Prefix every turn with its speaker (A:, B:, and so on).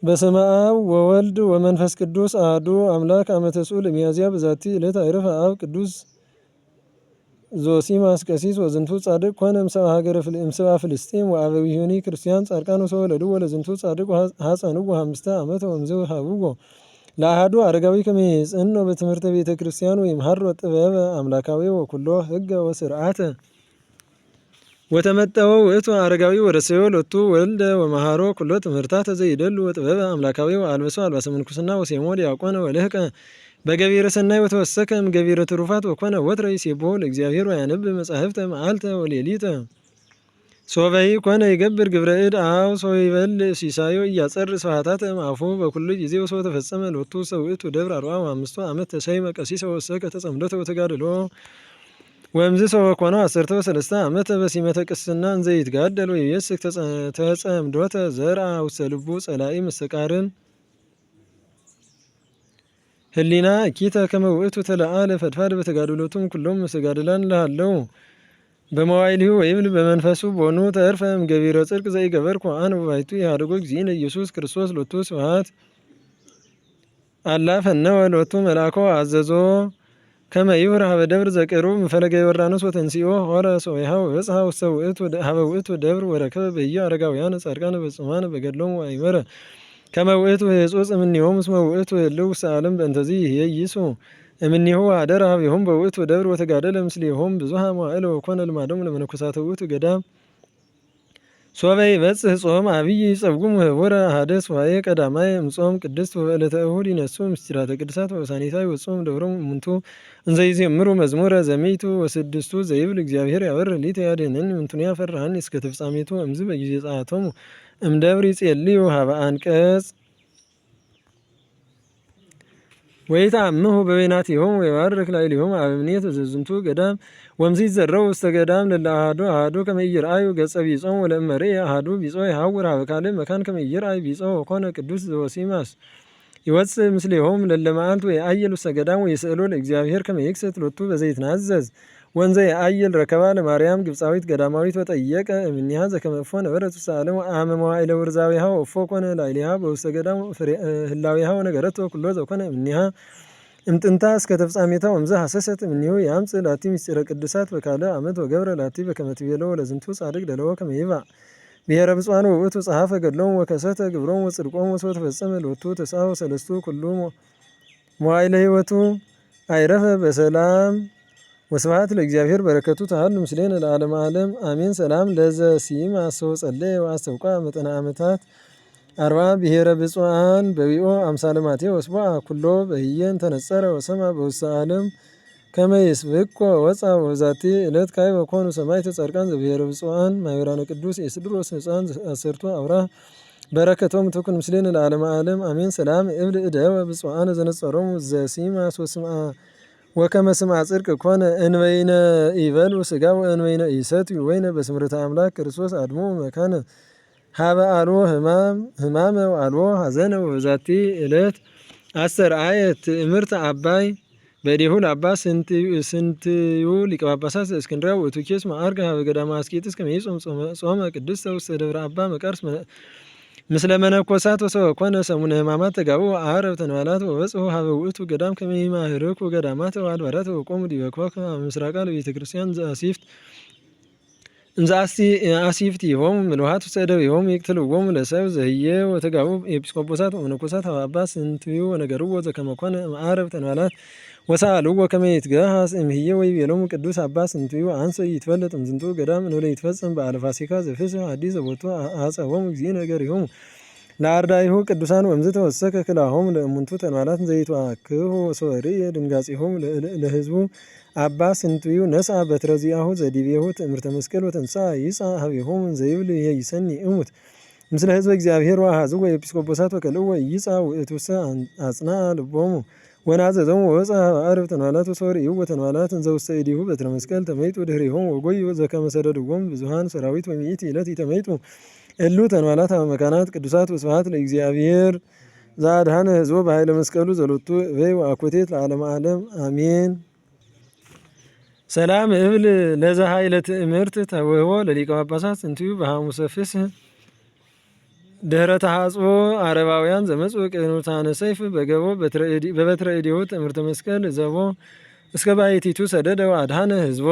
A: በስመ አብ ወወልድ ወመንፈስ ቅዱስ አሐዱ አምላክ አመ ተስዑ ለሚያዝያ በዛቲ ዕለት አይረፈ አብ ቅዱስ ዞሲማስ ቀሲስ ወዝንቱ ጻድቅ ኮነ እምሰብአ ፍልስጤም ወአበዊሆኒ ክርስቲያን ጻድቃን ወሰወለዱ ወለዝንቱ ጻድቅ ሐፀንዎ 5 ዓመት ወእምዝ ሀብዎ ለአሐዱ አረጋዊ ከመ ይጽንዕ በትምህርተ ቤተ ክርስቲያን ወይምሃሮ ጥበበ አምላካዊ ወኩሎ ሕገ ወስርዓተ ወተመጠወ ውእቱ አረጋዊ ወረሰዮ ሎቱ ወልደ ወመሃሮ ኩሎ ትምህርታተ ዘይደሉ ወጥበበ አምላካዊ ወአልበሶ አልባሰ ምንኩስና ወሴሞ ዲያቆነ ወልህቀ በገቢረ ሰናይ ወተወሰከ እምገቢረ ትሩፋት ወኮነ ወትረ ይሴብሖ ለእግዚአብሔር ወያነብብ መጻሕፍተ መዓልተ ወሌሊተ ሶበይ ኮነ ይገብር ግብረ እድ አው ሶይበልዕ ሲሳዮ ኢያጸርእ ስብሐታተ እምአፉ በኩሉ ጊዜ ወሶ ተፈጸመ ሎቱ ሰውእቱ ደብር 45 ዓመት ተሰይመ ቀሲሰ ወሰከ ተጸምዶተ ወተጋድሎ ወእምዝ ሰው ኮነ 13 ዓመት በሲመተ ቅስና እንዘ ይትጋደል ወይቤስክ ተጸምዶተ ዘርአ ውስተ ልቡ ጸላኢ መስተቃርን ህሊና እኪተ ከመ ውእቱ ተለዓለ ፈድፋድ በተጋድሎቱም ኩሎም መስተጋድላን ለሃለው በመዋዕሊሁ ወይብል በመንፈሱ ቦኑ ተርፈ እምገቢረ ጽድቅ ዘይገበርኩ አነ ወባሕቱ ኢሃድጎ እግዚእነ ኢየሱስ ክርስቶስ ሎቱ ስብሐት አላ ፈነወ ሎቱ መልአኮ አዘዞ ከመ ይብርህ ሀበ ደብር ዘቅሩብ እምፈለገ ዮርዳኖስ ወተንሥኦ ሖረ ሶበይሃ ወበጽሐ ውስተ ሀበ ውእቱ ደብር ወረከበ በኢየ አረጋውያን ጻድቃን በጽሙዓን በገድሎሙ ወአእመረ ከመ ውእቱ ህጹጽ እምኔሆሙ እስመ ውእቱ ህልው ውስተ ዓለም በእንተዚ ይኄይሱ እምኔሁ ወኀደረ ኀቤሆሙ በውእቱ ደብር ወተጋደለ ምስሌሆሙ ብዙኃ መዋዕለ ወኮነ ልማዶሙ ለመነኮሳተ ውእቱ ገዳም ሶበ ይበጽሕ ጾም አብይ ይጸውሙ ህቡረ አሐደ ሱባዔ ቀዳማይ እምጾም ቅድስት ወበዕለተ እሁድ ይነሱ ምስጢራተ ቅዱሳት ወበሳኒታ ይወጽሙ ደብሮሙ እሙንቱ እንዘ ይዜምሩ መዝሙረ ዘሚቱ ወስድስቱ ዘይብል እግዚአብሔር ያበርህ ሊተ ያድኅነኒ እምንቱኒ ያፈርሃኒ እስከ ፍጻሜቱ እምዝ በጊዜ ጸአቶሙ እምደብር ይጼልዩ ሀበ አንቀጽ ወይተአምሁ በበይናቲሆሙ ወይባርክ ላዕሌሆሙ አበምኔት ዘዝንቱ ገዳም ወእምዝ ይዘረው ውስተ ገዳም ለእለ አሐዱ ከመ ኢይርአዩ ገጸ ቢጾሙ ወለእመ ርኤ አሐዱ ቢጾ ይሐውር ሀበ ካልእ መካን ከመ ኢይርአይ ቢጾ ወኮነ ቅዱስ ዘወሲማስ ይወፅእ ምስሌሆሙ ለእለ መዓልቱ ወየአይል ውስተ ገዳም ወይስእሎ ለእግዚአብሔር ከመ ይክስት ሎቱ በዘይትናዘዝ ወንዘ የአይል ረከባ ለማርያም ግብፃዊት ገዳማዊት ወጠየቀ እምኔሃ ዘከመ እፎ ነበረት ውስተ ዓለም አመ መዋዕለ ውርዛዊሃ ወእፎ ኮነ ላዕሌሃ በውስተ ገዳም ህላዊሃ ወነገረቶ ኩሎ ዘኮነ እምኔሃ እምጥንታ እስከ ተፍጻሜታ ወእምዘ ሐሰሰት እምኔሁ ያምጽእ ላቲ ምስጢረ ቅዱሳት በካልእ ዓመት ወገብረ ላቲ በከመ ትቤሎ ለዝንቱ ጻድቅ ደለወ ከመ ይብእ ብሔረ ብፁዓን ወውእቱ ጸሐፈ ገድሎሙ ወከሰተ ግብሮሙ ወጽድቆሙ ወሶ ተፈጸመ ሎቱ ተስዓው ሰለስቱ ኩሉ መዋዕለ ሕይወቱ አይረፈ በሰላም ወስብሐት ለእግዚአብሔር በረከቱ ተሃሉ ምስሌነ ለዓለመ ዓለም አሜን። ሰላም ለዘ ሲማ ሰው ጸለየ ወአስተውቃ መጠነ ዓመታት 40 ብሔረ ብፁዓን በዊኦ አምሳለ ማቴዎስ ወስብአ ኩሎ በህየን ተነጸረ ወሰማ በውስተ ዓለም ከመ ይስብኮ ወፃ ወዛቲ ዕለት ካዕበ ኮኑ ሰማዕተ ጻድቃን ዘብሔረ ብፁዓን ማኅበራነ ቅዱስ ኤስድሮስ ሕፃን 10 አውራህ በረከቶሙ ትኩን ምስሌነ ለዓለመ ዓለም አሜን። ሰላም እብል እደወ ብፁዓነ ዘነጸሮሙ ዘሲማስ ወስምዓ ወከመ ስምዐ ጽድቅ ኮነ እንበይነ ኢበሉ ሥጋ ወእንበይነ ኢሰትዩ ወይነ በስምረተ አምላክ ክርስቶስ አድሞ መካነ ሀበ አልቦ ሕማመ ወአልቦ ሐዘነ ወበዛቲ ዕለት አስተርአየት ትእምርተ አባይ በዲሁ ለአባ ስንትዩ ሊቀ ጳጳሳት ዘእስክንድርያ ወእቱኬስ መዓርገ ሀበ ገዳመ አስቄጥስ ከመ ይጾም ጾመ ቅድስተ ውስተ ደብረ አባ መቃርስ ምስለ መነኮሳት ወሰበ ኮነ ሰሙነ ሕማማት ተጋብኡ ዓረብ ተንባላት ወበጽሑ ሀበ ውእቱ ገዳም ከመ ይማህርኩ ገዳማት ወአድባራት ወቆሙ ዲበ ኮከብ ምስራቃ ለቤተ ክርስቲያን እንዘ አሲፍቲሆሙ ምልውሃት ውስተ እደዊሆሙ ይቅትልዎሙ ለሰብእ ዘህየ ወተጋብኡ ኤጲስቆጶሳት ወመነኮሳት ሀበ አባ ስንትዩ ወነገርዎ ዘከመ ኮነ እምዓረብ ተንባላት ወሰአልዎ ከመ ይትገሃስ እምሕየ ወይቤሎሙ ቅዱስ አባ ስንትዩ አንሰ ይትፈለጥ እምዝንቱ ገዳም እንበለ ይትፈጸም በዓለ ፋሲካ ዘፍስሕ ሐዲስ ዘቦቱ አጸቦሙ እግዚእነ ነገሪሆሙ ለአርዳኢሁ ቅዱሳን ወእምዝ ተወሰከ ክልኤሆሙ ለእሙንቱ ተንባላት እንዘ ይትዋክሁ ወሶርየ ድንጋጼሆሙ ለሕዝቡ አባ ስንትዩ ነስአ በትረ ዚአሁ ዘዲቤሁ ትእምርተ መስቀል ወተንሥአ ይጽአ ሀቤሆሙ እንዘ ይብል ይኄይሰኒ እሙት ምስለ ሕዝበ እግዚአብሔር ወአኀዝዎ ኤጲስቆጶሳት ወከልእዎ ኢይጽአ ውእቱሰ አጽንዐ ልቦሙ ወናዘዞሙ ወበጽሐ ዓረብ ተንባላት ወሶርይዎ ተንባላት እንዘ ውስተ እዴሁ በትረ መስቀል ተመይጡ ድኅሬሆሙ ወጎዩ ዘከመ ሰደድዎሙ ብዙኃን ሰራዊት ወሚእቲ ዕለት ይተመይጡ እሉ ተንባላት ሀበ መካናት ቅዱሳት ወስብሐት ለእግዚአብሔር ዘአድኃነ ሕዝቦ በኃይለ መስቀሉ ዘሎቱ እበይ ወአኮቴት ለዓለመ ዓለም አሜን። ሰላም እብል ለዘ ኃይለ ትእምርት ተውህቦ ለሊቀ ጳጳሳት ስንትዩ በሐሙሰ ፍስሕ ድህረ ተሐጽቦ አረባውያን ዘመጽኡ ቅኑታነ ሰይፍ በገቦ በበትረ እዴሁ ትእምርተ መስቀል ዘቦ እስከ ባሕቲቱ ሰደደ ወአድኀነ ህዝቦ